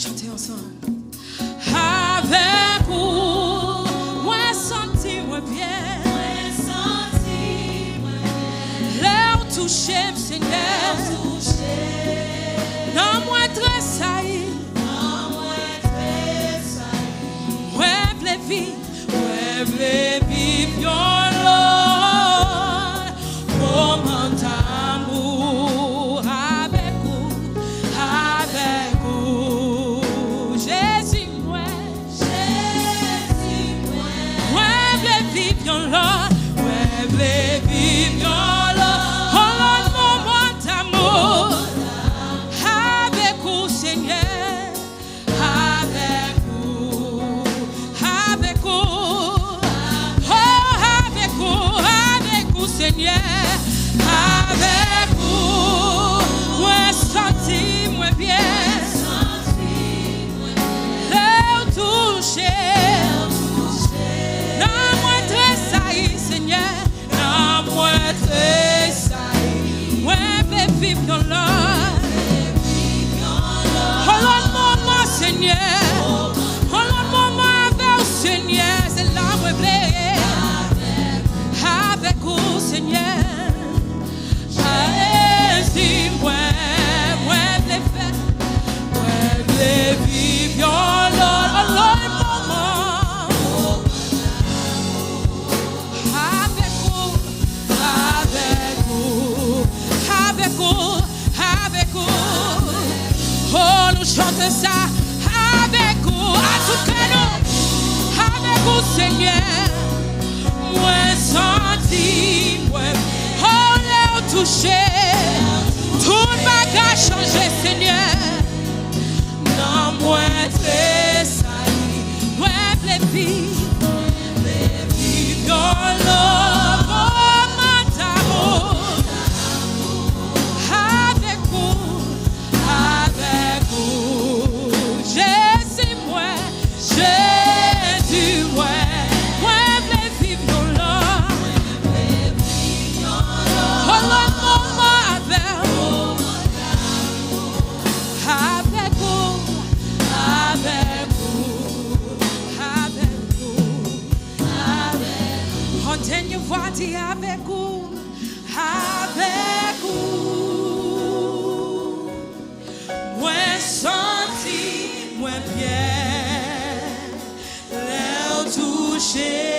Chantez ensemble. Avec vous, moi senti moi bien, l'air touché, Seigneur, non moi tressailli, ouais les vies, violon, moment d'amour avec vous, Jésus, ouais les vies, violon, ouais les vies, violon, oh moment d'amour avec vous, Seigneur, avec vous, Seigneur, avec vous, moi senti, moi bien, l'air touché, non moi tressailli, Seigneur, non moi tressailli, moi bébé violon, oh moment, Seigneur, oh moment avec Seigneur, c'est là moi blé. Avec vous, Seigneur, si moi les faits, les vies, violon, moment. Avec vous, oh nous chantons ça avec vous, à tout canon, avec vous, Seigneur. Moi senti, moi, oh l'air touché, tout le bagage changé, Seigneur. Non, moi tressailli, moi les vies, dans le moment d'amour, avec vous, Jésus, moi, entendez voix dit avec vous, moi senti, moi bien, l'air touché.